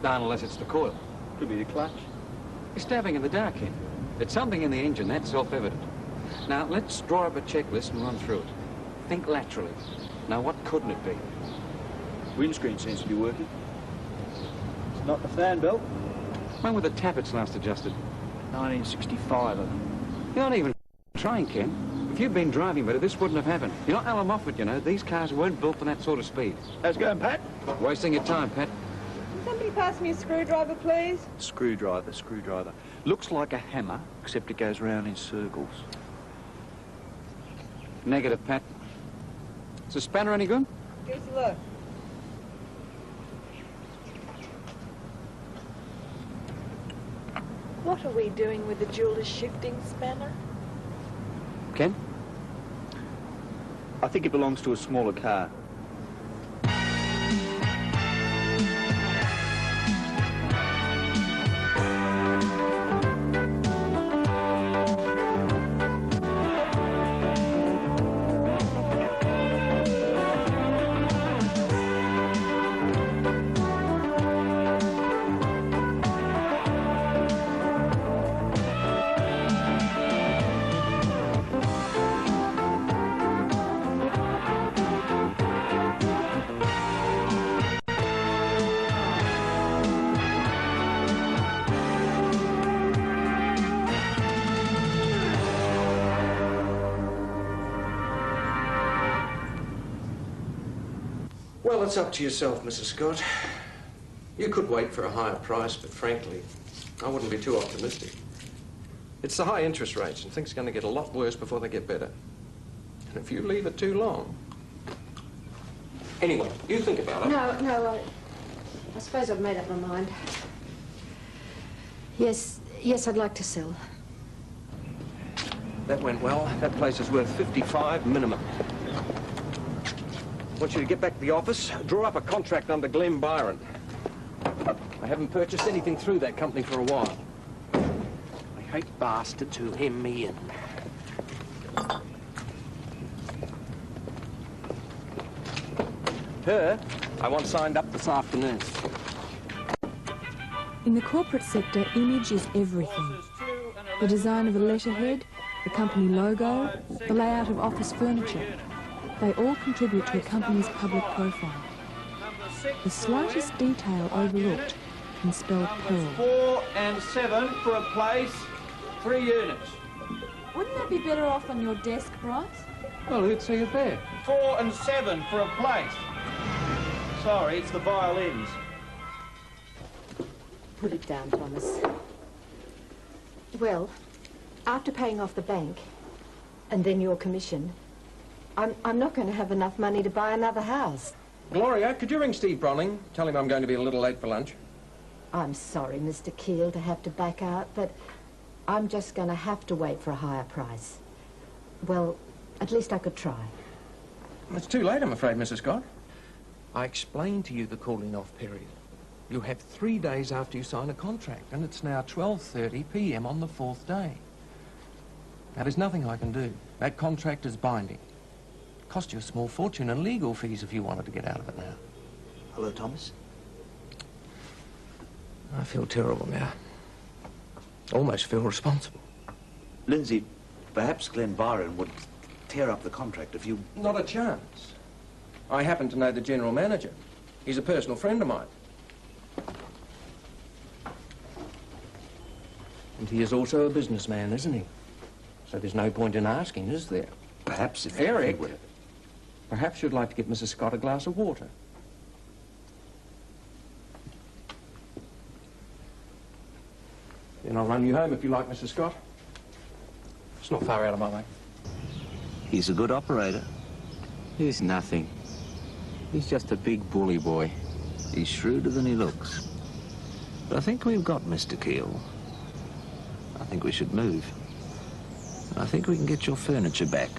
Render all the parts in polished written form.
Dann, unless it's the coil. Could be the clutch. You're stabbing in the dark, Ken. It's something in the engine, that's self-evident. Now, let's draw up a checklist and run through it. Think laterally. Now, what couldn't it be? Windscreen seems to be working. It's not the fan belt. When were the tappets last adjusted? 1965, I think. You're not even trying, Ken. If you'd been driving better, this wouldn't have happened. You're not Alan Moffat, you know. These cars weren't built for that sort of speed. How's it going, Pat? Wasting your time, Pat. Can somebody pass me a screwdriver, please? Screwdriver. Looks like a hammer, except it goes round in circles. Negative, Pat. Is the spanner any good? Give us a look. What are we doing with the jeweler's shifting spanner? Ken? I think it belongs to a smaller car. Well, it's up to yourself, Mrs. Scott. You could wait for a higher price, but frankly, I wouldn't be too optimistic. It's the high interest rates, and things are going to get a lot worse before they get better. And if you leave it too long... Anyway, you think about it. No, I suppose I've made up my mind. Yes, I'd like to sell. That went well. That place is worth 55 minimum. I want you to get back to the office, draw up a contract under Glenn Byron. I haven't purchased anything through that company for a while. I hate bastards who hem me in. Her, I want signed up this afternoon. In the corporate sector, image is everything. The design of a letterhead, the company logo, the layout of office furniture. They all contribute to a company's public profile. The slightest detail overlooked can spell peril. 4 and 7 for a place, 3 units. Wouldn't that be better off on your desk, Bryce? Well, who'd see it there? 4 and 7 for a place. Sorry, it's the violins. Put it down, Thomas. Well, after paying off the bank, and then your commission, I'm not going to have enough money to buy another house. Gloria, could you ring Steve Bronning? Tell him I'm going to be a little late for lunch. I'm sorry, Mr. Keel, to have to back out, but I'm just going to have to wait for a higher price. Well, at least I could try. It's too late, I'm afraid, Mrs. Scott. I explained to you the calling-off period. You have 3 days after you sign a contract, and it's now 12:30 p.m. on the 4th day. Now, there's nothing I can do. That contract is binding. Cost you a small fortune in legal fees if you wanted to get out of it now. Hello, Thomas. I feel terrible now. Almost feel responsible. Lindsay, perhaps Glenn Byron would tear up the contract if you... Not a chance. I happen to know the general manager. He's a personal friend of mine. And he is also a businessman, isn't he? So there's no point in asking, is there? Perhaps if... Eric, perhaps you'd like to get Mrs. Scott a glass of water. Then I'll run you home if you like, Mrs. Scott. It's not far out of my way. He's a good operator. He's nothing. He's just a big bully boy. He's shrewder than he looks. But I think we've got Mr. Keel. I think we should move. I think we can get your furniture back.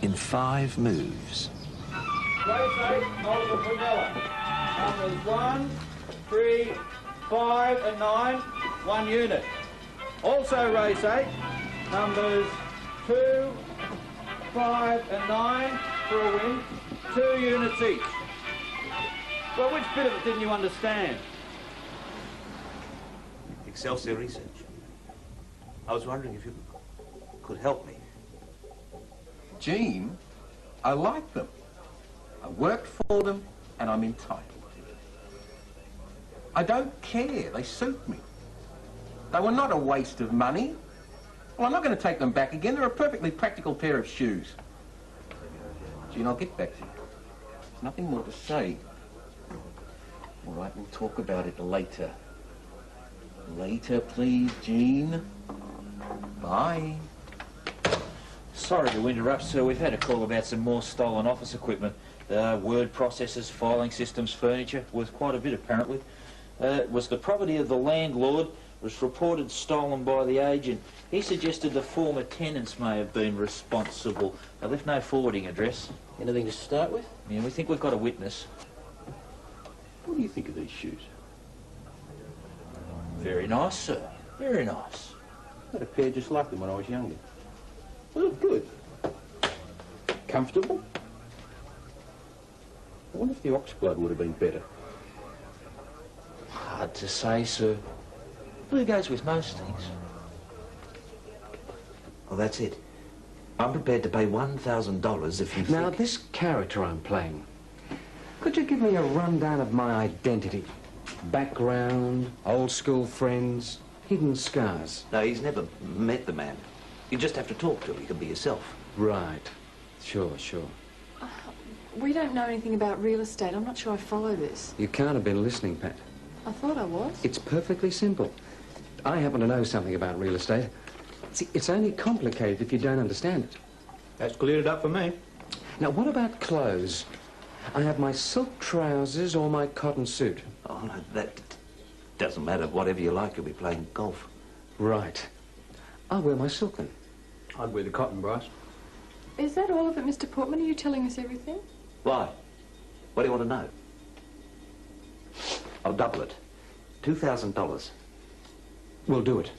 In 5 moves. Race 8, Oliver Vanilla. Numbers 1, 3, 5 and 9, 1 unit. Also race 8, numbers 2, 5 and 9 for a win, 2 units each. Well, which bit of it didn't you understand? Excelsior Research. I was wondering if you could help me. Jean, I like them. I worked for them, and I'm entitled to it. I don't care. They suit me. They were not a waste of money. Well, I'm not going to take them back again. They're a perfectly practical pair of shoes. Jean, I'll get back to you. There's nothing more to say. All right, we'll talk about it later. Later, please, Jean. Bye. Sorry to interrupt, sir. We've had a call about some more stolen office equipment. Word processors, filing systems, furniture. Worth quite a bit, apparently. It was the property of the landlord. Was reported stolen by the agent. He suggested the former tenants may have been responsible. They left no forwarding address. Anything to start with? Yeah, we think we've got a witness. What do you think of these shoes? Very nice, sir. Very nice. I had a pair just like them when I was younger. They look good. Comfortable. I wonder if the oxblood would have been better. Hard to say, sir. Blue goes with most things. Well, that's it. I'm prepared to pay $1,000 if you Now, think... this character I'm playing, could you give me a rundown of my identity? Background, old school friends, hidden scars? No, he's never met the man. You just have to talk to him. You can be yourself. Right. Sure, sure. We don't know anything about real estate. I'm not sure I follow this. You can't have been listening, Pat. I thought I was. It's perfectly simple. I happen to know something about real estate. See, it's only complicated if you don't understand it. That's cleared it up for me. Now, what about clothes? I have my silk trousers or my cotton suit. Oh, no, that doesn't matter. Whatever you like, you'll be playing golf. Right. I'll wear my silk then. I'd wear the cotton, Bryce. Is that all of it, Mr. Portman? Are you telling us everything? Why? What do you want to know? I'll double it. $2,000. We'll do it.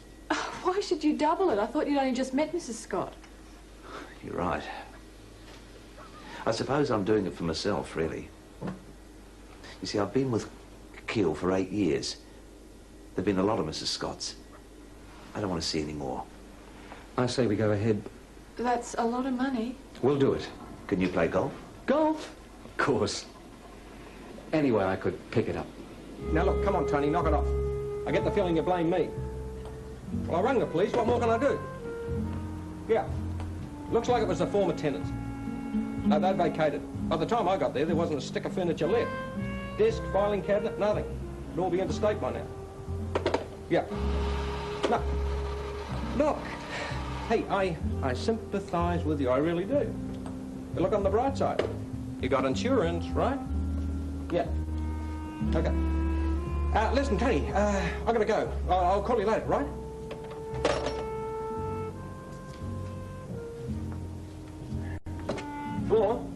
Why should you double it? I thought you'd only just met Mrs. Scott. You're right. I suppose I'm doing it for myself, really. You see, I've been with Keel for 8 years. There've been a lot of Mrs. Scotts. I don't want to see any more. I say we go ahead. That's a lot of money. We'll do it. Can you play golf? Golf? Of course. Anyway, I could pick it up. Now, look, come on, Tony, knock it off. I get the feeling you blame me. Well, I rang the police. What more can I do? Yeah. Looks like it was the former tenants. No, they'd vacated. By the time I got there, there wasn't a stick of furniture left. Desk, filing cabinet, nothing. It'd all be interstate by now. Yeah. No. Look. Hey, I sympathise with you. I really do. But look on the bright side. You got insurance, right? Yeah. Okay. Listen, Tony, I've got to go. I'll call you later, right? Floor.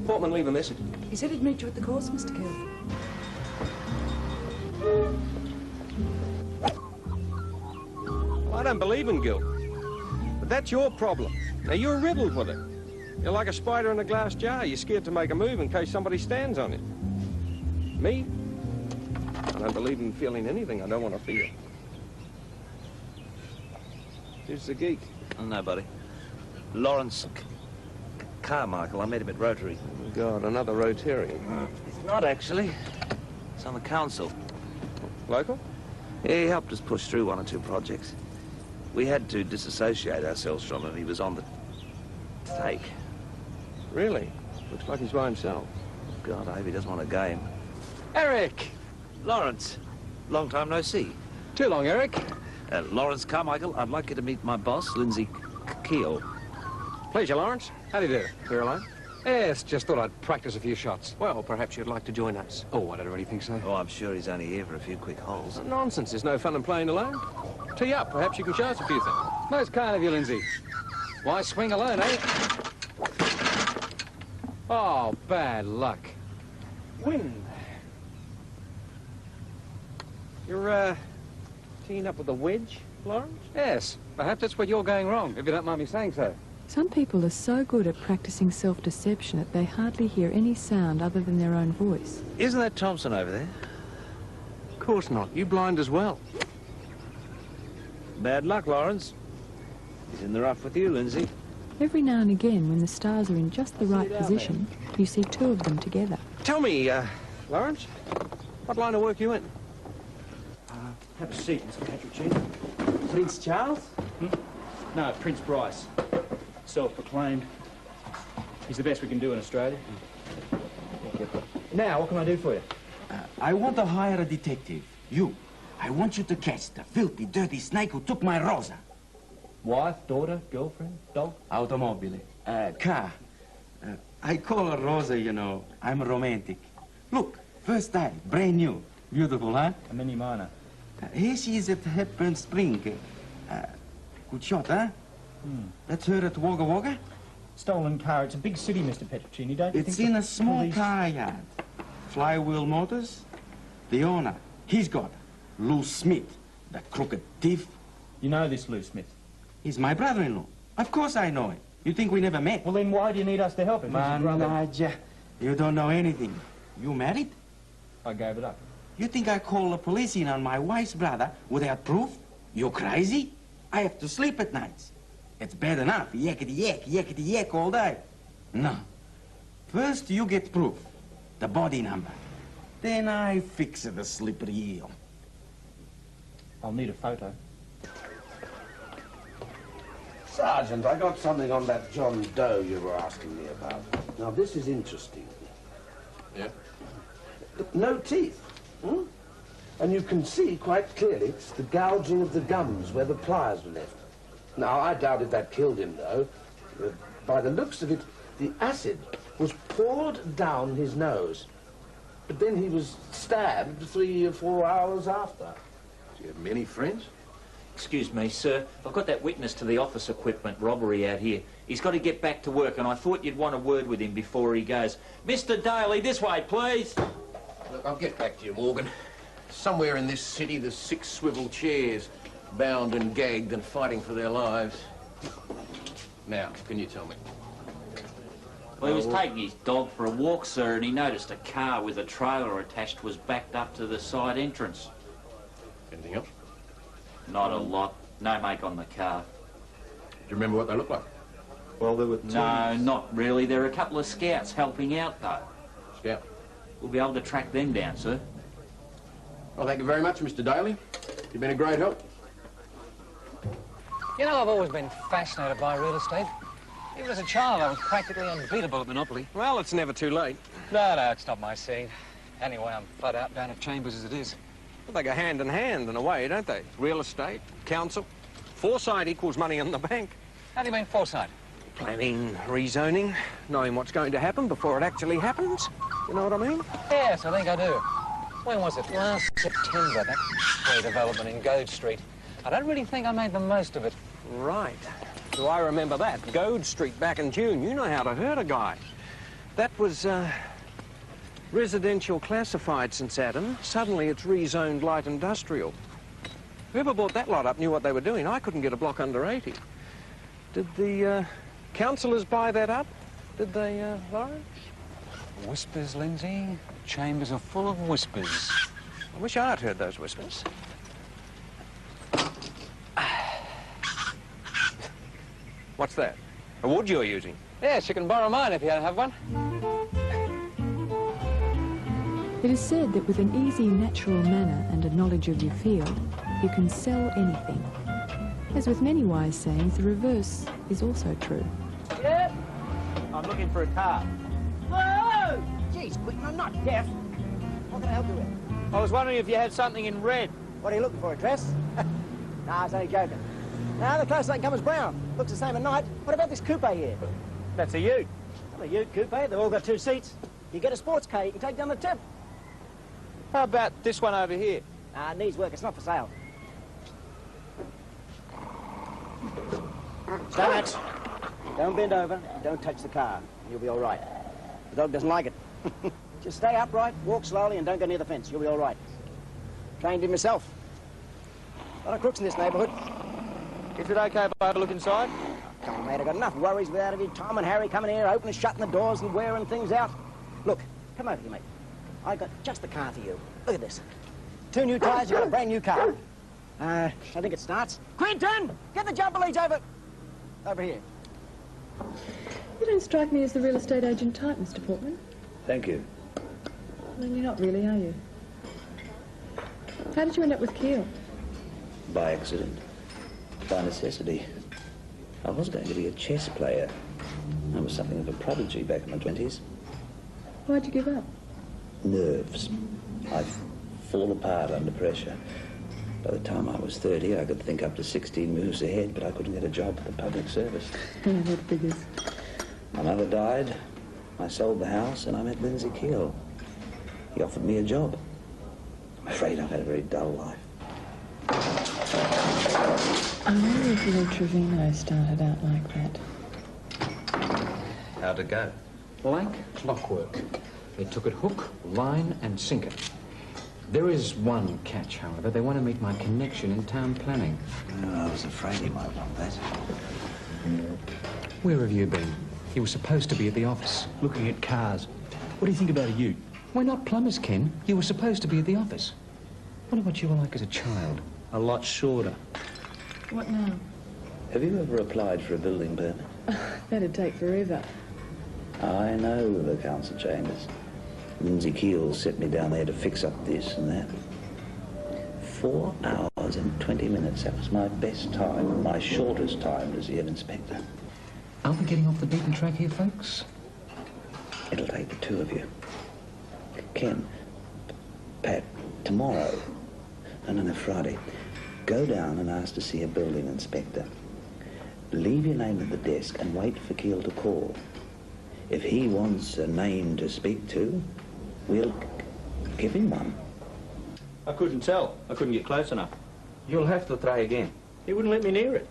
Portman, leave a message. He said he'd meet you at the course, Mr. Kill. Well, I don't believe in guilt. But that's your problem. Now, you're riddled with it. You're like a spider in a glass jar. You're scared to make a move in case somebody stands on it. Me? I don't believe in feeling anything I don't want to feel. Who's the geek? No, buddy. Lawrence Carmichael. I met him at Rotary. Oh, God, another Rotarian. He's not, actually. He's on the council. Local? Yeah, he helped us push through 1 or 2 projects. We had to disassociate ourselves from him. He was on the take. Really? Looks like he's by himself. God, I hope he doesn't want a game. Eric! Lawrence, long time no see. Too long, Eric. Lawrence Carmichael, I'd like you to meet my boss, Lindsay Keel. Pleasure, Lawrence. How do you do? Here alone? Yes, just thought I'd practice a few shots. Well, perhaps you'd like to join us. Oh, I don't really think so. Oh, I'm sure he's only here for a few quick holes. Nonsense. There's no fun in playing alone. Tee up. Perhaps you can show us a few things. Most kind of you, Lindsay. Why swing alone, eh? Oh, bad luck. Wind. You're, teeing up with a wedge, Lawrence? Yes, perhaps that's where you're going wrong, if you don't mind me saying so. Some people are so good at practicing self-deception that they hardly hear any sound other than their own voice. Isn't that Thompson over there? Of course not. You blind as well. Bad luck, Lawrence. He's in the rough with you, Lindsay. Every now and again, when the stars are in just the right position, you see two of them together. Tell me, Lawrence, what line of work you in? Have a seat, Mr. Patrick. Prince Charles? No, Prince Bryce. Self-proclaimed. He's the best we can do in Australia. Now, what can I do for you? I want to hire a detective. You. I want you to catch the filthy, dirty snake who took my Rosa. Wife, daughter, girlfriend, dog? Automobile. Car. I call her Rosa, you know. I'm a romantic. Look, first time, brand new. Beautiful, huh? A mini minor. Here she is at Hepburn Spring. Good shot, huh? That's her at Wagga Wagga? Stolen car. It's a big city, Mr. Petruccini, don't you think? It's in a small car yard. Flywheel Motors. The owner, he's got Lou Smith, the crooked thief. You know this Lou Smith? He's my brother-in-law. Of course I know him. You think we never met? Well, then why do you need us to help him? Manaja, you don't know anything. You married? I gave it up. You think I call the police in on my wife's brother without proof? You crazy? I have to sleep at nights. It's bad enough, yakety-yak all day. No. First you get proof, the body number. Then I fix the slippery eel. I'll need a photo. Sergeant, I got something on that John Doe you were asking me about. Now, this is interesting. Yeah? No teeth. And you can see quite clearly the gouging of the gums where the pliers were left. Now, I doubted that killed him, though. By the looks of it, the acid was poured down his nose. But then he was stabbed 3 or 4 hours after. Do you have many friends? Excuse me, sir. I've got that witness to the office equipment robbery out here. He's got to get back to work, and I thought you'd want a word with him before he goes. Mr. Daly, this way, please. Look, I'll get back to you, Morgan. Somewhere in this city, there's 6 swivel chairs, bound and gagged and fighting for their lives. Now, can you tell me? Well, he was taking his dog for a walk, sir, and he noticed a car with a trailer attached was backed up to the side entrance. Anything else? Not a lot. No make on the car. Do you remember what they looked like? Well, there were two. No, not really. There are a couple of scouts helping out, though. Scout? We'll be able to track them down, sir. Well, thank you very much, Mr. Daly. You've been a great help. You know, I've always been fascinated by real estate. Even as a child, I was practically unbeatable at Monopoly. Well, it's never too late. No, it's not my scene. Anyway, I'm flat out down at Chambers as it is. Well, they go hand in hand in a way, don't they? Real estate, council. Foresight equals money in the bank. How do you mean foresight? Planning, rezoning, knowing what's going to happen before it actually happens. You know what I mean? Yes, I think I do. When was it? Last September, that redevelopment in Goad Street. I don't really think I made the most of it. Right. Do I remember that? Goad Street back in June. You know how to hurt a guy. That was, residential classified since Adam. Suddenly it's rezoned light industrial. Whoever bought that lot up knew what they were doing. I couldn't get a block under 80. Did the, councillors buy that up? Did they, Lawrence? Whispers, Lindsay. Chambers are full of whispers. I wish I'd heard those whispers. What's that? A wood you're using? Yes, you can borrow mine if you don't have one. It is said that with an easy, natural manner and a knowledge of your field, you can sell anything. As with many wise sayings, the reverse is also true. Yep. I'm looking for a car. Whoa! Geez, Quentin, I'm not deaf. What can I help you with? I was wondering if you had something in red. What are you looking for, a dress? Nah, I was only joking. Now, the closest I can come is brown. Looks the same at night. What about this coupe here? That's a ute. Not a ute coupe. They've all got 2 seats. You get a sports car, you can take down the tip. How about this one over here? It needs work. It's not for sale. Stay back. Don't bend over. Don't touch the car. You'll be all right. The dog doesn't like it. Just stay upright, walk slowly, and don't go near the fence. You'll be all right. Trained him myself. A lot of crooks in this neighbourhood. Is it okay if I have a look inside? Come on, mate, I've got enough worries without you. Tom and Harry coming here, opening and shutting the doors and wearing things out. Look, come over here, mate. I got just the car for you. Look at this. 2 new tyres, you got a brand new car. I think it starts. Quinton! Get the jumper leads over here. You don't strike me as the real estate agent type, Mr. Portman. Thank you. Well, you're not really, are you? How did you end up with Keel? By accident. By necessity. I was going to be a chess player. I was something of a prodigy back in my 20s. Why'd you give up? Nerves. I fall apart under pressure. By the time I was 30, I could think up to 16 moves ahead, but I couldn't get a job at the public service. Yeah, that figures. My mother died. I sold the house, and I met Lindsay Keel. He offered me a job. I'm afraid I've had a very dull life. I wonder if Lord Trevino started out like that. How'd it go? Blank clockwork. They took it hook, line and sinker. There is one catch, however. They want to meet my connection in town planning. Oh, I was afraid he might want that. Where have you been? He was supposed to be at the office. Looking at cars. What do you think about a ute? We're not plumbers, Ken. You were supposed to be at the office. Wonder what you were like as a child. A lot shorter. What now? Have you ever applied for a building permit? That'd take forever. I know the council chambers. Lindsay Keel set me down there to fix up this and that. 4 hours and 20 minutes. That was my best time, my shortest time as head inspector. Aren't we getting off the beaten track here, folks? It'll take the 2 of you. Ken, Pat, tomorrow, no, Friday, go down and ask to see a building inspector. Leave your name at the desk and wait for Keel to call. If he wants a name to speak to, we'll give him one. I couldn't tell. I couldn't get close enough. You'll have to try again. He wouldn't let me near it.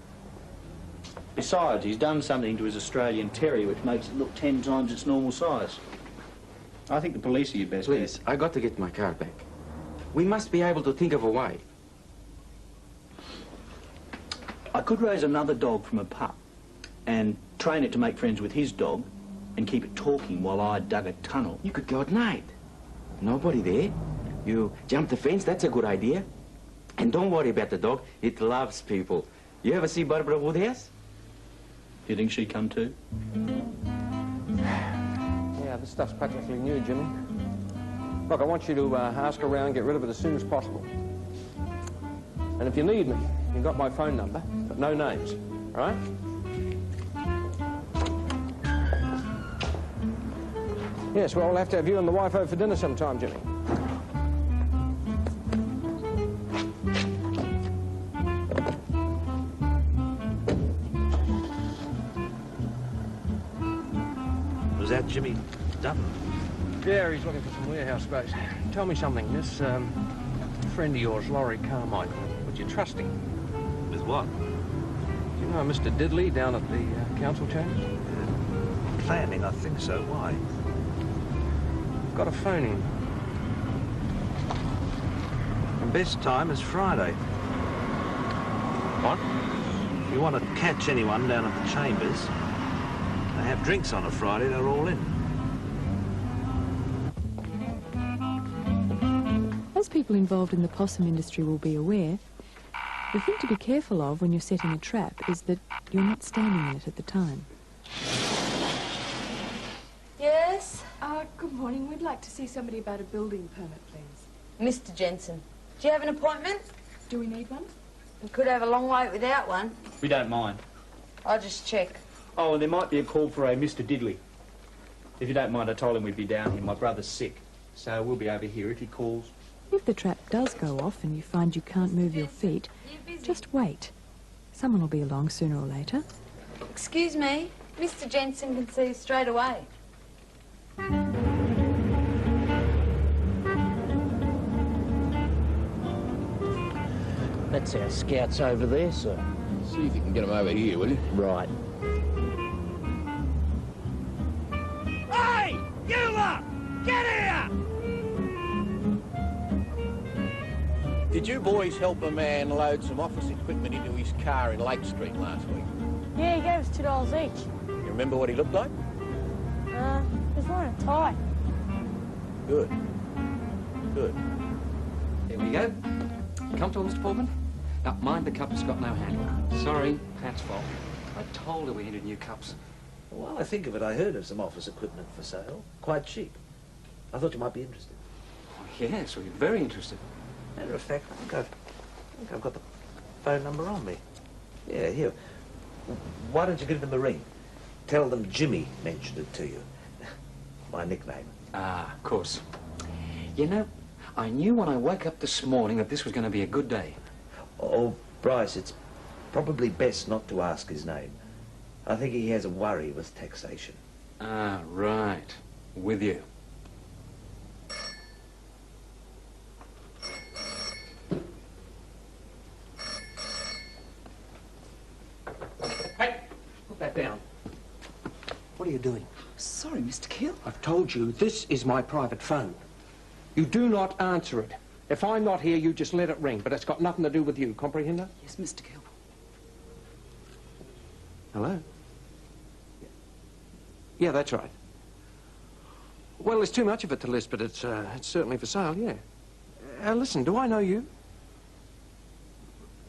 Besides, he's done something to his Australian Terrier which makes it look 10 times its normal size. I think the police are your best bet. Please, I got to get my car back. We must be able to think of a way. I could raise another dog from a pup and train it to make friends with his dog and keep it talking while I dug a tunnel. You could go at night. Nobody there. You jump the fence, that's a good idea. And don't worry about the dog, it loves people. You ever see Barbara Woodhouse? You think she'd come too? Yeah, this stuff's practically new, Jimmy. Look, I want you to ask around and get rid of it as soon as possible. And if you need me, you've got my phone number, but no names, all right? Yes, well, we'll have to have you and the wife over for dinner sometime, Jimmy. Was that Jimmy Dann? Yeah, he's looking for some warehouse space. Tell me something, this friend of yours, Laurie Carmichael, would you trust him? With what? Do you know Mr. Diddley down at the council chambers? Planning, I think so. Why? Got a phone in. The best time is Friday. What? If you want to catch anyone down at the chambers, they have drinks on a Friday, they're all in. As people involved in the possum industry will be aware, the thing to be careful of when you're setting a trap is that you're not standing in it at the time. Yes? Good morning. We'd like to see somebody about a building permit, please. Mr. Jensen. Do you have an appointment? Do we need one? We could have a long wait without one. We don't mind. I'll just check. Oh, and there might be a call for a Mr. Diddley. If you don't mind, I told him we'd be down here. My brother's sick, so we'll be over here if he calls. If the trap does go off and you find you can't move your feet, just wait. Someone will be along sooner or later. Excuse me. Mr. Jensen can see you straight away. That's our scouts over there, sir. See if you can get them over here, will you? Right. Hey! You lot! Get here! Did you boys help a man load some office equipment into his car in Lake Street last week? Yeah, he gave us $2 each. You remember what he looked like? He was wearing a tie. Good. Good. Here we go. Comfortable, Mr. Portman? Now, mind the cup has got no handle. Sorry, Pat's fault. I told her we needed new cups. Well, I think of it, I heard of some office equipment for sale. Quite cheap. I thought you might be interested. Oh, yes, we're very interested. Matter of fact, I think I've got the phone number on me. Yeah, here. Why don't you give them a ring? Tell them Jimmy mentioned it to you. My nickname. Ah, of course. You know, I knew when I woke up this morning that this was going to be a good day. Oh, Bryce, it's probably best not to ask his name. I think he has a worry with taxation. Ah, right. With you. Hey, put that down. What are you doing? Sorry, Mr. Keel. I've told you, this is my private phone. You do not answer it. If I'm not here, you just let it ring, but it's got nothing to do with you. Comprehend? Yes, Mr. Keel. Hello? Yeah, that's right. Well, there's too much of it to list, but it's certainly for sale, yeah. Listen, do I know you?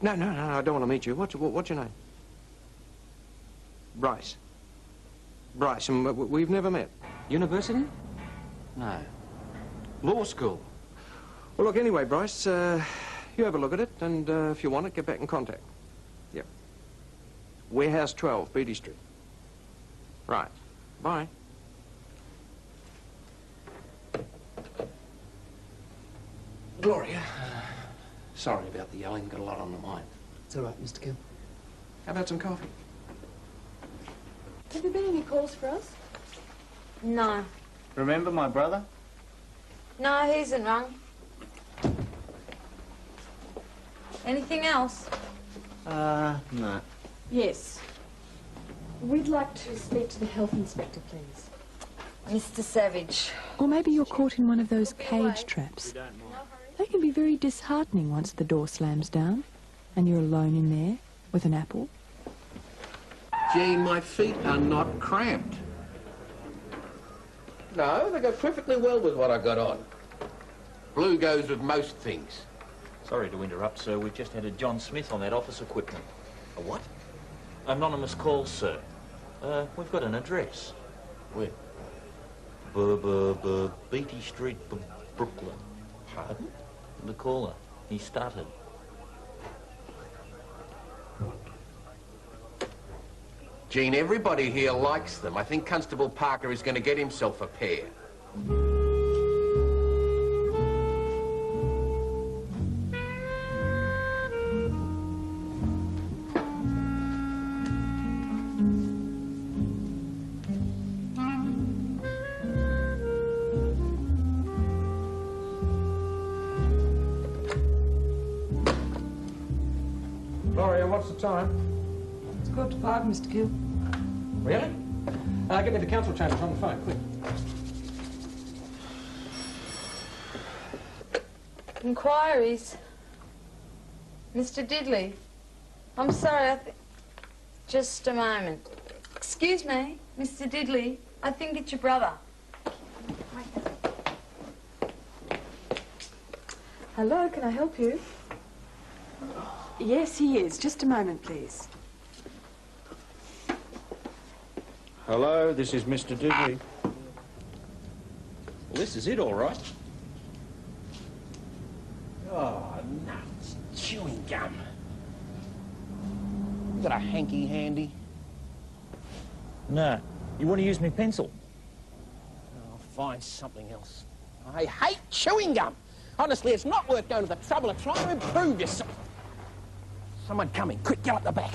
No, I don't want to meet you. What's your name? Bryce. Bryce, and we've never met. University? No. Law school? Well, look, anyway, Bryce, you have a look at it, and if you want it, get back in contact. Yep. Warehouse 12, Beatty Street. Right. Bye. Gloria, sorry about the yelling. Got a lot on the mind. It's all right, Mr. Keel. How about some coffee? Have there been any calls for us? No. Remember my brother? No, he isn't rung. Anything else? No. Yes. We'd like to speak to the health inspector, please. Mr. Savage. Or maybe you're caught in one of those cage traps. They can be very disheartening once the door slams down and you're alone in there with an apple. Gee, my feet are not cramped. No, they go perfectly well with what I got on. Blue goes with most things. Sorry to interrupt, sir. We've just had a John Smith on that office equipment. A what? Anonymous call, sir. We've got an address. Where? Beatty Street, Brooklyn. Pardon? The caller. He stuttered. Gene, everybody here likes them. I think Constable Parker is going to get himself a pair. Gloria, what's the time? It's 4:45, Mr. Keel. Really? Get me the council chambers on the phone, quick. Inquiries? Mr. Diddley? I'm sorry, just a moment. Excuse me, Mr. Diddley. I think it's your brother. Hello, can I help you? Yes, he is. Just a moment, please. Hello, this is Mr. Diddley. Well, this is it, all right. Oh, nuts. Chewing gum. You got a hanky handy? No. You want to use my pencil? I'll find something else. I hate chewing gum. Honestly, it's not worth going to the trouble of trying to improve yourself. Someone coming. Quick, get up the back.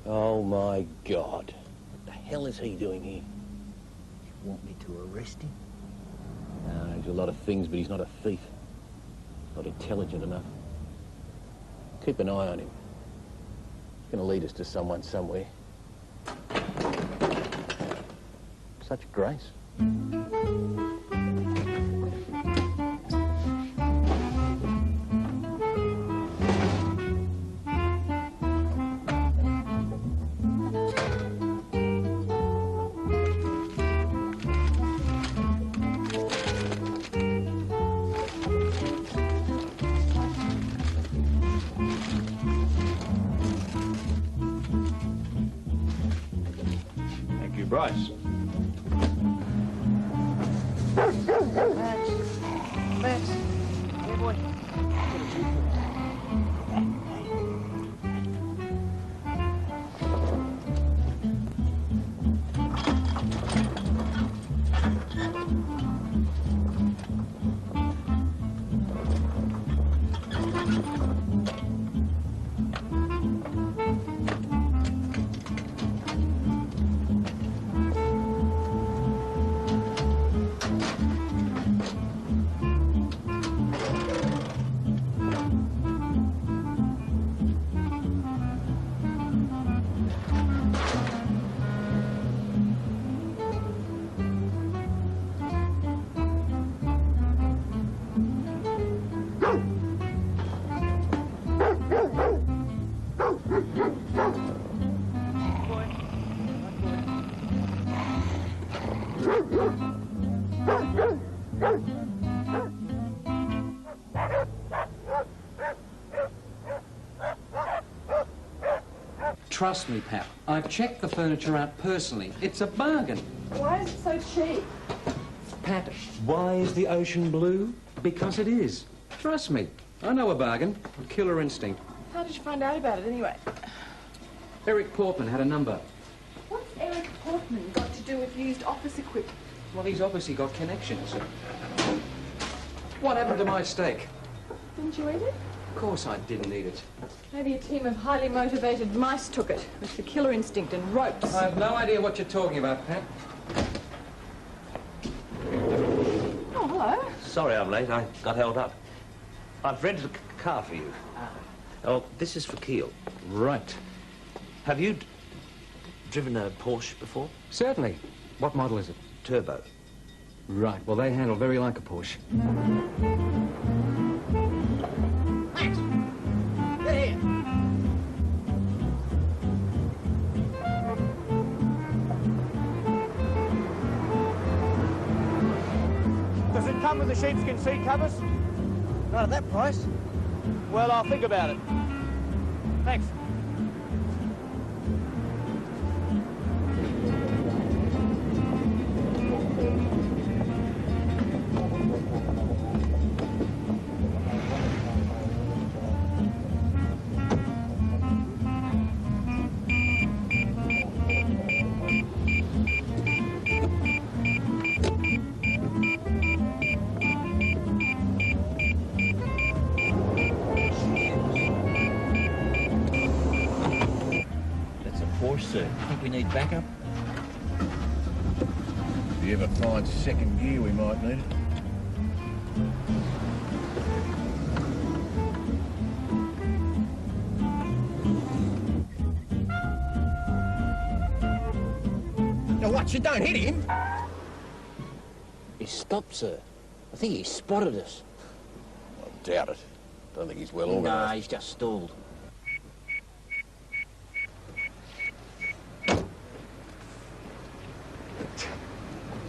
Oh, my God. What the hell is he doing here? You want me to arrest him? No, he's a lot of things, but he's not a thief. Not intelligent enough. Keep an eye on him. He's going to lead us to someone somewhere. Such grace. Thank you, Bryce. Max. Yeah, boy. Trust me, Pat. I've checked the furniture out personally. It's a bargain. Why is it so cheap? Pat, why is the ocean blue? Because it is. Trust me. I know a bargain. Killer instinct. How did you find out about it anyway? Eric Portman had a number. What's Eric Portman got to do with used office equipment? Well, he's obviously got connections. What happened to my steak? Didn't you eat it? Of course I didn't eat it. Maybe a team of highly motivated mice took it, with the killer instinct and ropes. I have no idea what you're talking about, Pat. Oh, hello. Sorry I'm late. I got held up. I've rented a car for you. Oh, this is for Keel. Right. Have you driven a Porsche before? Certainly. What model is it? Turbo. Right. Well, they handle very like a Porsche. Max! Get here! Does it come with the sheepskin seat covers? Not at that price. Well, I'll think about it. Thanks. Sir, think we need backup? If you ever find second gear, we might need it. Now watch you don't hit him. He stopped, sir. I think he spotted us. I doubt it. Don't think he's well organised. Nah, he's just stalled.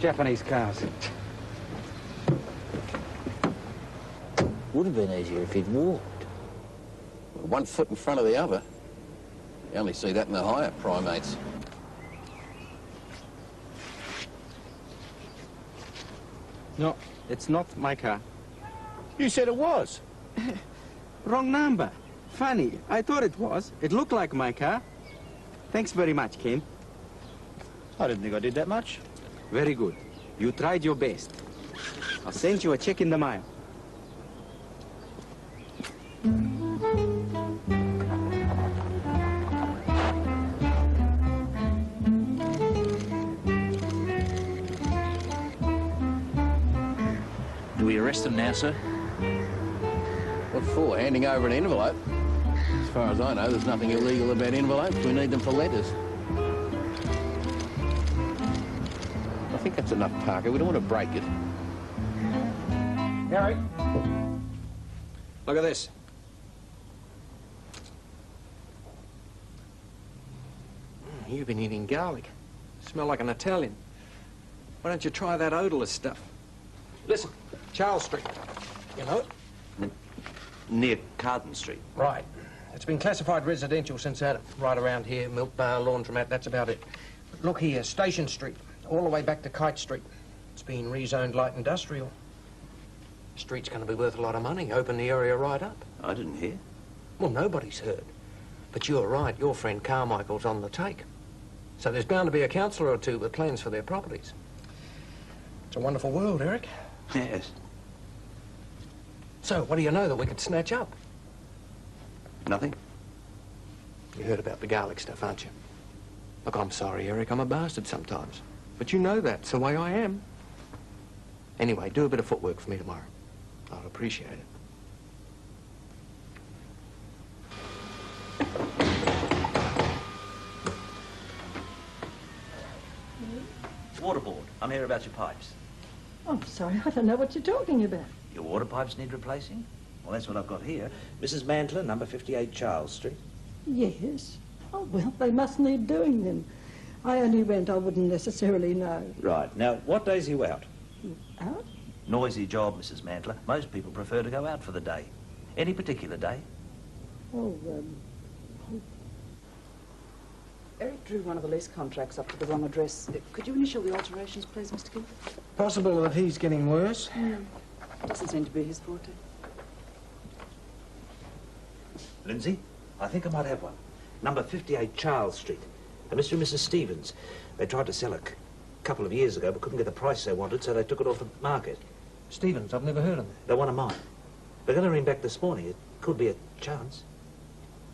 Japanese cars. Would have been easier if he'd walked. One foot in front of the other. You only see that in the higher primates. No, it's not my car. You said it was. Wrong number. Funny, I thought it was. It looked like my car. Thanks very much, Ken. I didn't think I did that much. Very good. You tried your best. I'll send you a check in the mail. Do we arrest him now, sir? What for? Handing over an envelope? As far as I know, there's nothing illegal about envelopes. We need them for letters. I think that's enough, Parker. We don't want to break it. Harry, look at this. You've been eating garlic. Smell like an Italian. Why don't you try that odourless stuff? Listen, Charles Street. You know it? Near Carden Street. Right. It's been classified residential since that. Right around here, milk bar, laundromat, that's about it. But look here, Station Street, all the way back to Kite Street. It's been rezoned light industrial. Street's going to be worth a lot of money. Open the area right up. I didn't hear. Well, nobody's heard. But you're right, your friend Carmichael's on the take. So there's bound to be a councillor or two with plans for their properties. It's a wonderful world, Eric. Yes. So, what do you know that we could snatch up? Nothing. You heard about the garlic stuff, aren't you? Look, I'm sorry, Eric. I'm a bastard sometimes. But you know that's the way I am. Anyway, do a bit of footwork for me tomorrow. I'll appreciate it. Waterboard. I'm here about your pipes. I'm sorry, I don't know what you're talking about. Your water pipes need replacing? Well, that's what I've got here. Mrs. Mantler, number 58 Charles Street. Yes. Oh, well, they must need doing then. I only rent, I wouldn't necessarily know. Right. Now, what days are you out? Out? Noisy job, Mrs. Mantler. Most people prefer to go out for the day. Any particular day? Oh, Eric drew one of the lease contracts up to the wrong address. Could you initial the alterations, please, Mr. Gill? Possible that he's getting worse. Doesn't seem to be his forte. Lindsay, I think I might have one. Number 58 Charles Street. Mr. and Mrs. Stevens. They tried to sell a couple of years ago, but couldn't get the price they wanted, so they took it off the market. Stevens, I've never heard of them. They're one of mine. They're going to ring back this morning. It could be a chance.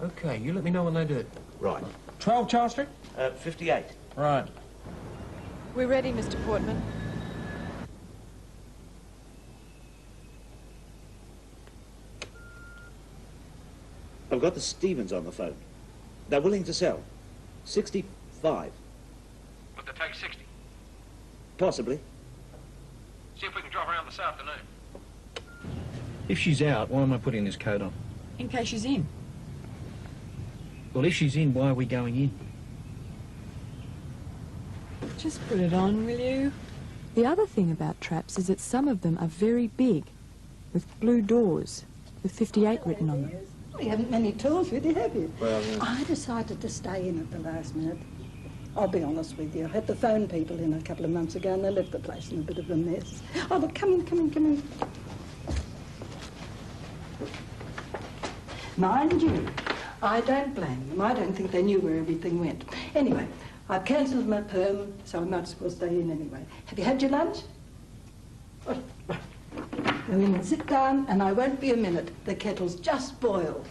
Okay, you let me know when they do. Right. 12 Charles Street? 58. Right. We're ready, Mr. Portman. I've got the Stevens on the phone. They're willing to sell. 65. Would they take 60? Possibly. See if we can drive around this afternoon. If she's out, why am I putting this coat on? In case she's in. Well, if she's in, why are we going in? Just put it on, will you? The other thing about traps is that some of them are very big, with blue doors, with 58 written on them. Well, you haven't many tools with you, have you? Well, I decided to stay in at the last minute. I'll be honest with you. I had to phone people in a couple of months ago and they left the place in a bit of a mess. Oh, look, come in. Mind you, I don't blame them. I don't think they knew where everything went. Anyway, I've cancelled my perm, so I might as well stay in anyway. Have you had your lunch? Oh, right. Go in and sit down, and I won't be a minute. The kettle's just boiled.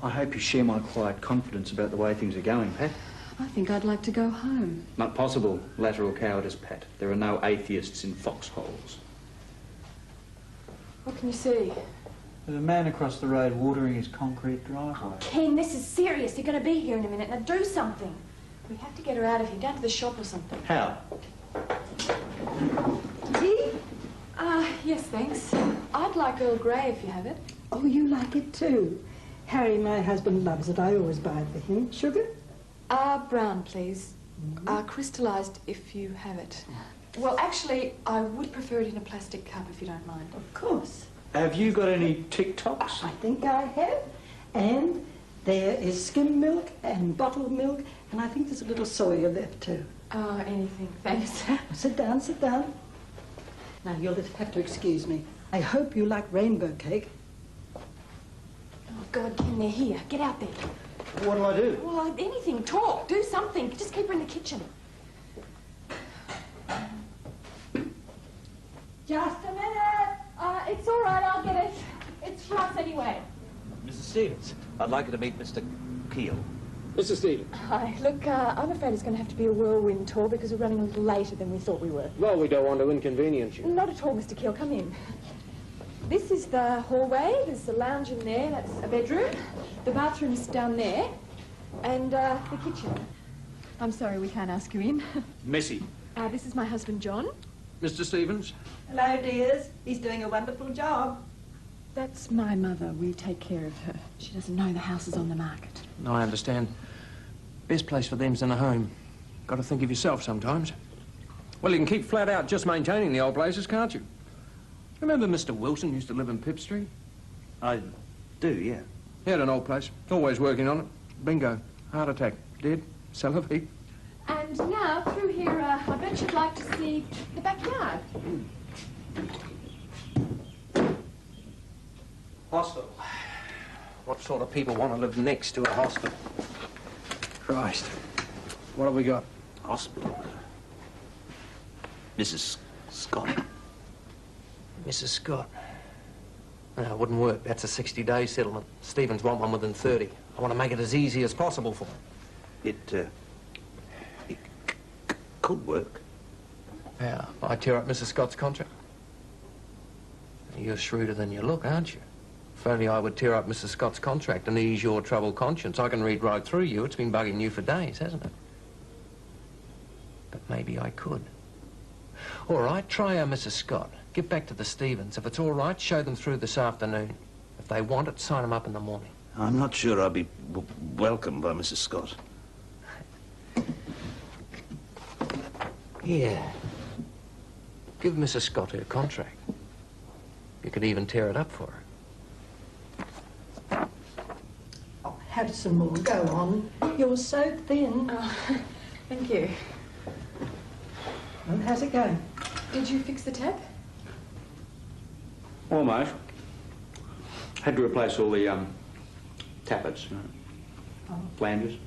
I hope you share my quiet confidence about the way things are going, Pat. I think I'd like to go home. Not possible, lateral cowardice, Pat. There are no atheists in foxholes. What can you see? There's a man across the road watering his concrete driveway. Ken, this is serious. You're going to be here in a minute. Now do something. We have to get her out of here, down to the shop or something. How? Tea? Yes, thanks. I'd like Earl Grey if you have it. Oh, you like it too. Harry, my husband, loves it. I always buy it for him. Sugar? Brown, please. Crystallised if you have it. Well, actually, I would prefer it in a plastic cup if you don't mind. Of course. Have you got any TikToks? I think I have. And there is skim milk and bottled milk, and I think there's a little soya left too. Oh, anything, thanks. Sit down, sit down. Now, you'll have to excuse me. I hope you like rainbow cake. Oh, God, Ken, they're here. Get out there. What do I do? Well, anything. Talk. Do something. Just keep her in the kitchen. Just a minute. It's all right. I'll get it. It's for us anyway. Mrs. Stevens, I'd like you to meet Mr. Keel. Mr. Stevens. Hi. Look, I'm afraid it's going to have to be a whirlwind tour because we're running a little later than we thought we were. Well, we don't want to inconvenience you. Not at all, Mr. Keel. Come in. This is the hallway. There's a lounge in there. That's a bedroom. The bathroom's down there. And the kitchen. I'm sorry we can't ask you in. Missy. This is my husband, John. Mr. Stevens. Hello, dears. He's doing a wonderful job. That's my mother. We take care of her. She doesn't know the house is on the market. No, I understand. Best place for them's in a home. Got to think of yourself sometimes. Well, you can keep flat out just maintaining the old places, can't you? Remember Mr. Wilson used to live in Pip Street? I do, yeah. He had an old place. Always working on it. Bingo. Heart attack. Dead. Sell a heap. And now, through here, I bet you'd like to see the backyard. Hospital. What sort of people want to live next to a hospital? Christ. What have we got? Hospital. Mrs. Scott. Mrs. Scott. No, it wouldn't work. That's a 60-day settlement. Stevens want one within 30. I want to make it as easy as possible for them. It could work. Yeah, I tear up Mrs. Scott's contract. You're shrewder than you look, aren't you? If only I would tear up Mrs. Scott's contract and ease your troubled conscience. I can read right through you. It's been bugging you for days, hasn't it? But maybe I could. All right, try her, Mrs. Scott. Get back to the Stevens. If it's all right, show them through this afternoon. If they want it, sign them up in the morning. I'm not sure I'll be welcomed by Mrs. Scott. Here. Give Mrs. Scott her contract. You could even tear it up for her. Oh, have some more. Go on. You're so thin. Oh, thank you. Well, how's it going? Did you fix the tap? Almost. Had to replace all the tappets, flanges.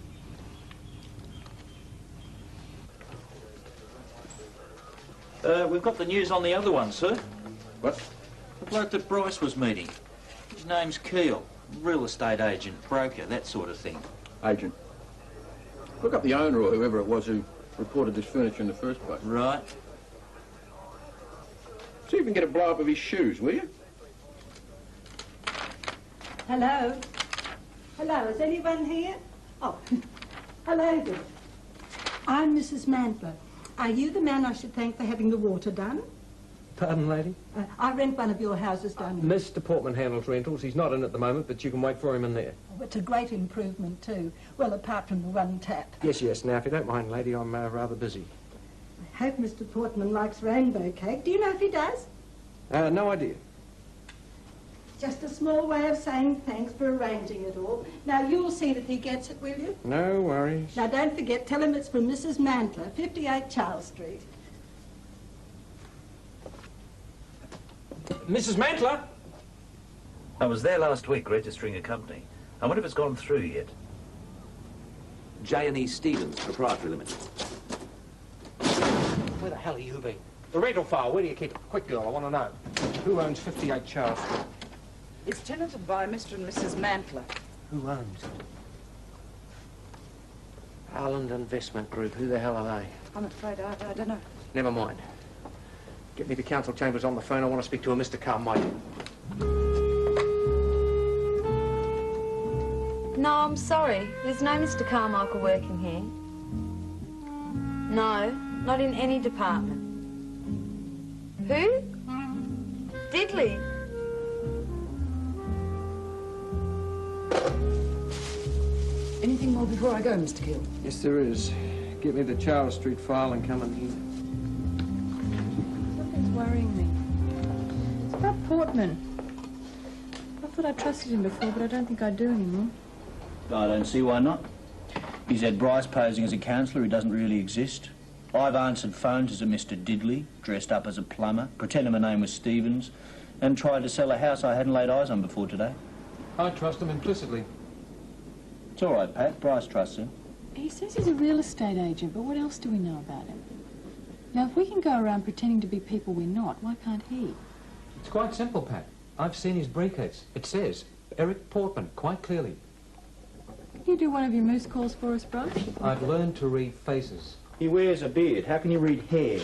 We've got the news on the other one, sir. What? The bloke that Bryce was meeting. His name's Keel. Real estate agent, broker, that sort of thing. Agent. Look up the owner or whoever it was who reported this furniture in the first place. Right. See if you can get a blow-up of his shoes, will you? Hello? Hello, is anyone here? Oh, hello there. I'm Mrs. Mantler. Are you the man I should thank for having the water done? Pardon, lady? I rent one of your houses down here. Mr. Portman handles rentals. He's not in at the moment, but you can wait for him in there. Oh, it's a great improvement, too. Well, apart from the one tap. Yes, yes. Now, if you don't mind, lady, I'm rather busy. I hope Mr. Portman likes rainbow cake. Do you know if he does? No idea. Just a small way of saying thanks for arranging it all. Now, you'll see that he gets it, will you? No worries. Now, don't forget, tell him it's from Mrs. Mantler, 58 Charles Street. Mrs. Mantler? I was there last week registering a company. I wonder if it's gone through yet. J&E Stevens, Proprietary Limited. Where the hell have you been? The rental file, where do you keep it? Quick, girl, I want to know. Who owns 58 Charles Street? It's tenanted by Mr. and Mrs. Mantler. Who owns it? Harland Investment Group. Who the hell are they? I'm afraid I don't know. Never mind. Get me to council chambers on the phone. I want to speak to a Mr. Carmichael. No, I'm sorry. There's no Mr. Carmichael working here. No, not in any department. Who? Diddley. Anything more before I go, Mr. Keel? Yes, there is. Get me the Charles Street file and come in here. Something's worrying me. It's about Portman. I thought I trusted him before, but I don't think I do anymore. I don't see why not. He's had Bryce posing as a counsellor who doesn't really exist. I've answered phones as a Mr. Diddley, dressed up as a plumber, pretended my name was Stevens, and tried to sell a house I hadn't laid eyes on before today. I trust him implicitly. It's all right, Pat. Bryce trusts him. He says he's a real estate agent, but what else do we know about him? Now, if we can go around pretending to be people we're not, why can't he? It's quite simple, Pat. I've seen his briefcase. It says Eric Portman, quite clearly. Can you do one of your moose calls for us, Bryce? I've learned to read faces. He wears a beard. How can you read hair?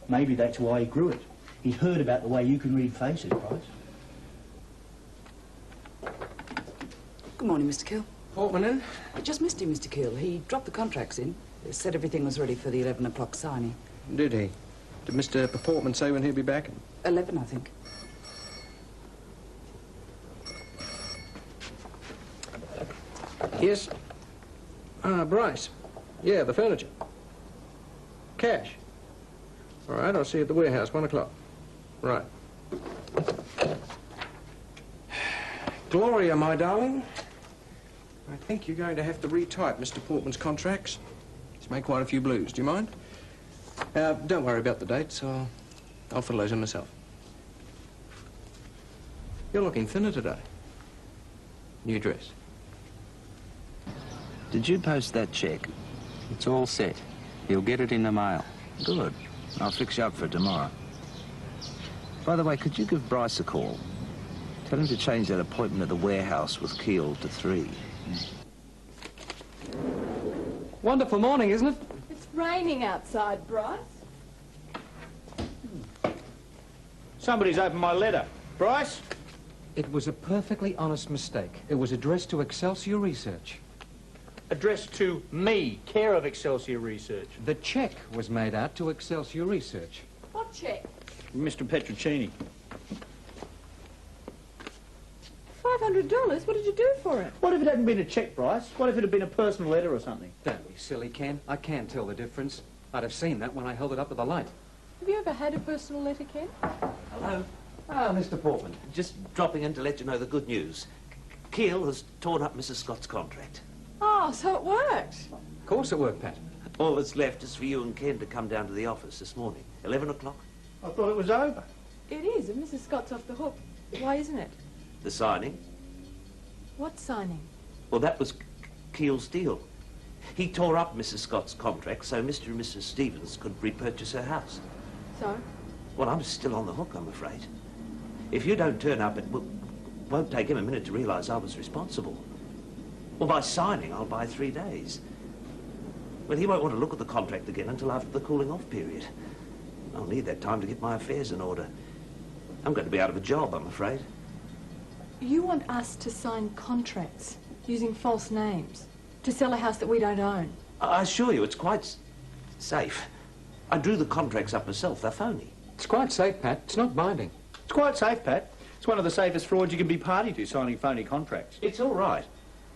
Maybe that's why he grew it. He'd heard about the way you can read faces, Bryce. Good morning, Mr. Keel. Portman in? I just missed him, Mr. Keel. He dropped the contracts in. Said everything was ready for the 11 o'clock signing. Did he? Did Mr. Portman say when he'll be back? 11, I think. Yes? Bryce. Yeah, the furniture. Cash. All right, I'll see you at the warehouse, 1 o'clock. Right. Gloria, my darling, I think you're going to have to retype Mr. Portman's contracts. He's made quite a few blues. Do you mind? Don't worry about the dates. I'll fill those in myself. You're looking thinner today. New dress. Did you post that cheque? It's all set. You'll get it in the mail. Good. I'll fix you up for tomorrow. By the way, could you give Bryce a call? Tell him to change that appointment at the warehouse with Keel to 3. Wonderful morning, isn't it? It's raining outside, Bryce. Somebody's opened my letter. Bryce? It was a perfectly honest mistake. It was addressed to Excelsior Research. Addressed to me, care of Excelsior Research. The cheque was made out to Excelsior Research. What cheque? Mr. Petrocchini. $500? What did you do for it? What if it hadn't been a cheque, Bryce? What if it had been a personal letter or something? Don't be silly, Ken. I can't tell the difference. I'd have seen that when I held it up at the light. Have you ever had a personal letter, Ken? Hello. Ah, Mr. Portman. Just dropping in to let you know the good news. Keel has torn up Mrs. Scott's contract. Oh, so it worked. Of course it worked, Pat. All that's left is for you and Ken to come down to the office this morning. 11 o'clock. I thought it was over. It is, and Mrs. Scott's off the hook. Why isn't it? The signing. What signing? Well, that was Keel's deal. He tore up Mrs. Scott's contract so Mr. and Mrs. Stevens could repurchase her house. So? Well, I'm still on the hook, I'm afraid. If you don't turn up, it won't take him a minute to realise I was responsible. Well, by signing, I'll buy 3 days. Well, he won't want to look at the contract again until after the cooling-off period. I'll need that time to get my affairs in order. I'm going to be out of a job, I'm afraid. You want us to sign contracts using false names to sell a house that we don't own? I assure you, it's quite safe. I drew the contracts up myself. They're phony. It's quite safe, Pat. It's not binding. It's quite safe, Pat. It's one of the safest frauds you can be party to, signing phony contracts. It's all right.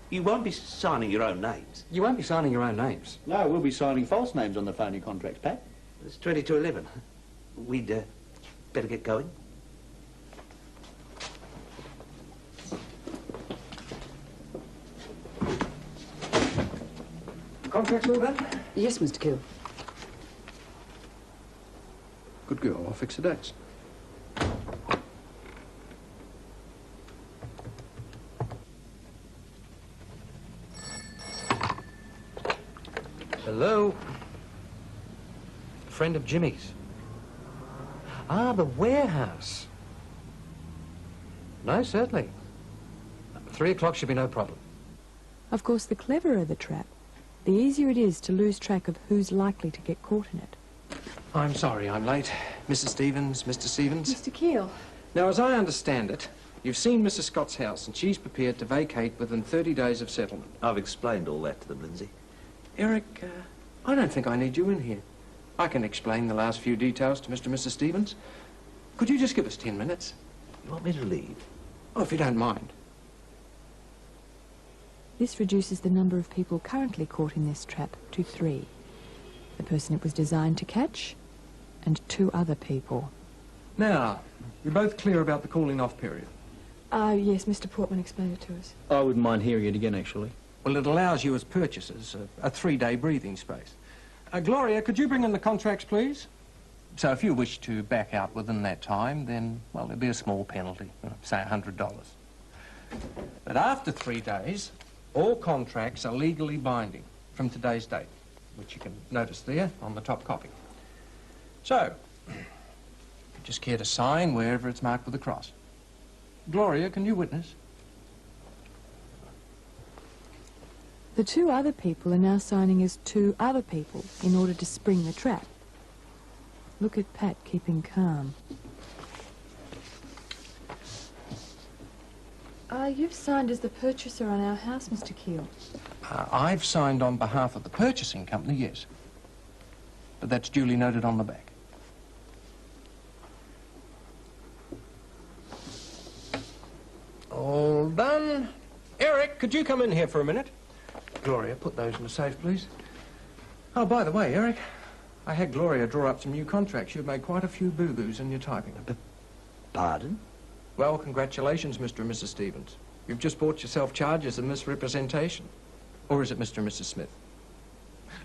You won't be signing your own names. You won't be signing your own names. No, we'll be signing false names on the phony contracts, Pat. It's 20 to 11. We'd better get going. Contracts all done? Yes, Mr. Keel. Good girl. I'll fix the dates. Hello? A friend of Jimmy's. Ah, the warehouse. No, certainly. 3 o'clock should be no problem. Of course, the cleverer the trap, the easier it is to lose track of who's likely to get caught in it. I'm sorry I'm late. Mrs. Stevens, Mr. Stevens. Mr. Keel. Now, as I understand it, you've seen Mrs. Scott's house and she's prepared to vacate within 30 days of settlement. I've explained all that to them, Lindsay. Eric, I don't think I need you in here. I can explain the last few details to Mr. and Mrs. Stevens. Could you just give us 10 minutes? You want me to leave? Oh, if you don't mind. This reduces the number of people currently caught in this trap to 3. The person it was designed to catch, and 2 other people. Now, you're both clear about the cooling-off period? Yes, Mr. Portman explained it to us. I wouldn't mind hearing it again, actually. Well, it allows you as purchasers a 3-day breathing space. Gloria, could you bring in the contracts, please? So if you wish to back out within that time, then, well, there'll be a small penalty, say $100. But after 3 days, all contracts are legally binding from today's date, which you can notice there on the top copy. So, if you just care to sign wherever it's marked with a cross. Gloria, can you witness? The two other people are now signing as two other people in order to spring the trap. Look at Pat keeping calm. You've signed as the purchaser on our house, Mr. Keel. I've signed on behalf of the purchasing company, yes. But that's duly noted on the back. All done. Eric, could you come in here for a minute? Gloria, put those in the safe, please. Oh, by the way, Eric, I had Gloria draw up some new contracts. You've made quite a few boo-boos in your typing. Pardon? Well, congratulations, Mr. and Mrs. Stevens. You've just bought yourself charges of misrepresentation. Or is it Mr. and Mrs. Smith?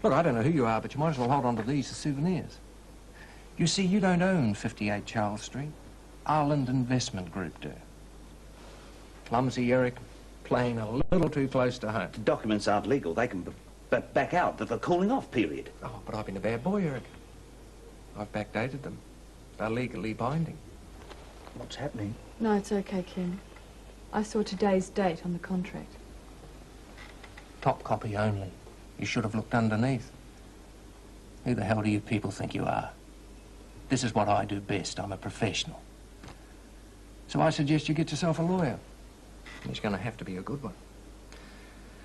Look, I don't know who you are, but you might as well hold on to these as souvenirs. You see, you don't own 58 Charles Street. Ireland Investment Group do. Clumsy, Eric. Playing a little too close to home. The documents aren't legal. They can back out of the calling off period. Oh, but I've been a bad boy, Eric. I've backdated them. They're legally binding. What's happening? No, it's okay, Kim. I saw today's date on the contract. Top copy only. You should have looked underneath. Who the hell do you people think you are? This is what I do best. I'm a professional. So I suggest you get yourself a lawyer. He's going to have to be a good one.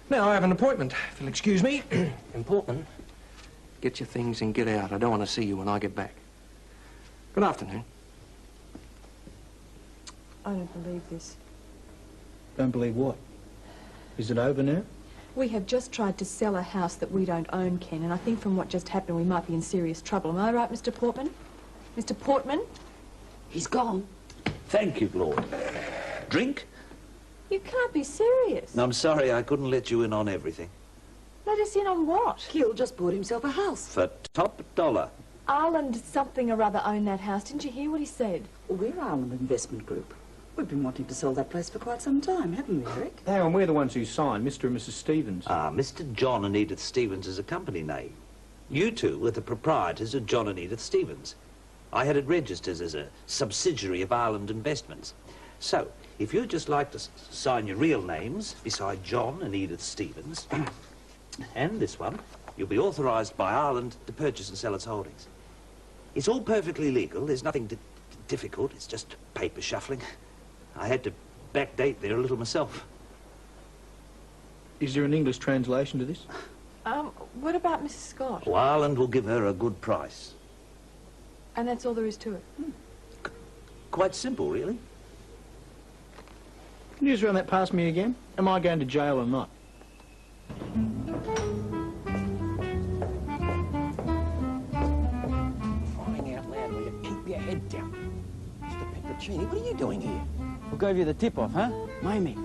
Now, I have an appointment, if you'll excuse me. Important. Get your things and get out. I don't want to see you when I get back. Good afternoon. I don't believe this. Don't believe what? Is it over now? We have just tried to sell a house that we don't own, Ken, and I think from what just happened we might be in serious trouble. Am I right, Mr. Portman? Mr. Portman? He's gone. Thank you, Gloria. Drink? You can't be serious. I'm sorry I couldn't let you in on everything. Let us in on what? Keel just bought himself a house. For top dollar. Ireland something or other owned that house. Didn't you hear what he said? Well, we're Ireland Investment Group. We've been wanting to sell that place for quite some time, haven't we, Eric? Hey, and we're the ones who signed, Mr. and Mrs. Stevens. Mr. John and Edith Stevens is a company name. You two are the proprietors of John and Edith Stevens. I had it registered as a subsidiary of Ireland Investments. So, if you'd just like to sign your real names beside John and Edith Stevens, and this one, you'll be authorised by Ireland to purchase and sell its holdings. It's all perfectly legal. There's nothing difficult. It's just paper shuffling. I had to backdate there a little myself. Is there an English translation to this? What about Mrs. Scott? Well, Ireland will give her a good price. And that's all there is to it? Quite simple, really. Can you just run that past me again? Am I going to jail or not? Crying out loud, will you keep your head down? Mr. Petrochini, what are you doing here? Who gave you the tip-off, huh? Me.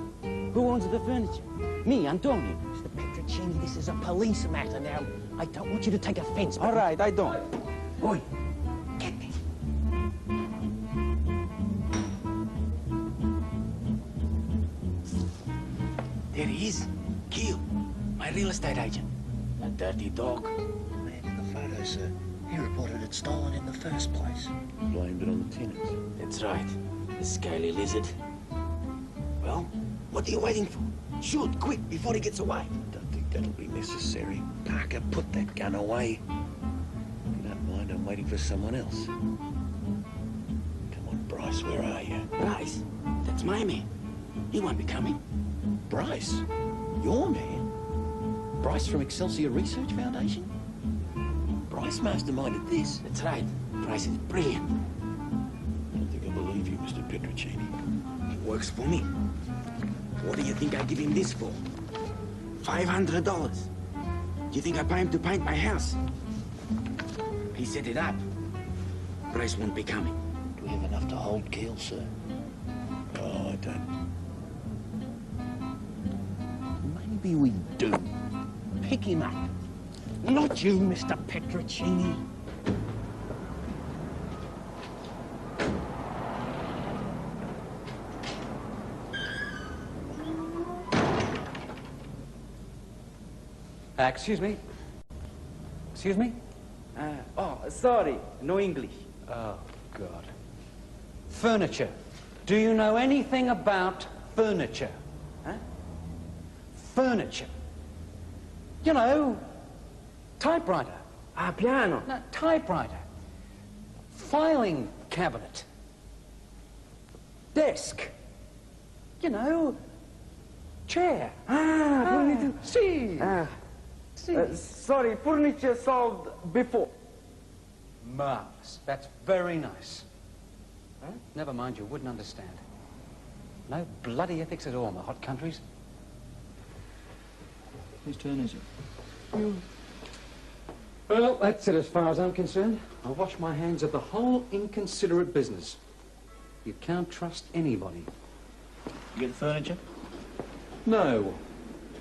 Who owns the furniture? Me, Antonio. Mr. Petrochini, this is a police matter now. I don't want you to take offence. All right, I don't. Oi, get this. There he is. Keel, my real estate agent. A dirty dog. The man in the photo, sir. He reported it stolen in the first place. Blamed it on the tenants. That's right. The scaly lizard. Well, what are you waiting for? Shoot, quick, before he gets away. Don't think that'll be necessary. Parker, put that gun away. If you don't mind, I'm waiting for someone else. Come on, Bryce, where are you? Bryce? That's my man. He won't be coming. Bryce? Your man? Bryce from Excelsior Research Foundation? Bryce masterminded this. That's right. Bryce is brilliant. I don't think I believe you, Mr. Petrochini. He works for me. What do you think I give him this for? $500. Do you think I pay him to paint my house? He set it up. Bryce won't be coming. Do we have enough to hold Keel, sir? Oh, I don't. Maybe we do. Pick him up. Not you, Mr. Petrochini. Excuse me? Excuse me? Sorry. No English. Oh, God. Furniture. Do you know anything about furniture? Huh? Furniture. You know, typewriter. Piano. No, typewriter. Filing cabinet. Desk. You know, chair. Furniture. See. Sorry, furniture solved before. Marvellous. That's very nice. Huh? Never mind, you wouldn't understand. No bloody ethics at all in the hot countries. Whose turn is it? Well, that's it as far as I'm concerned. I wash my hands of the whole inconsiderate business. You can't trust anybody. You get the furniture? No.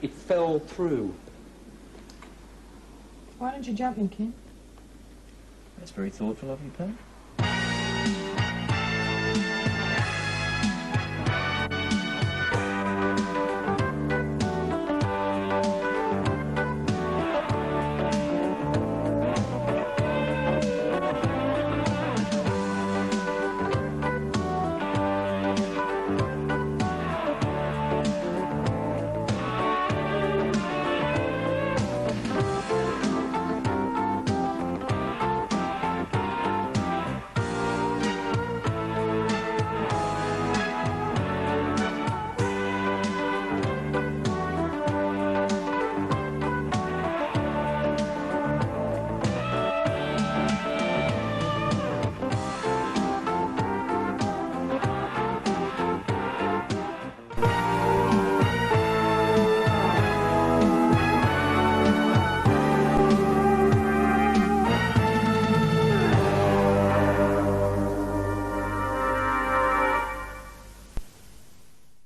It fell through. Why don't you jump in, Ken? That's very thoughtful of you, Pat.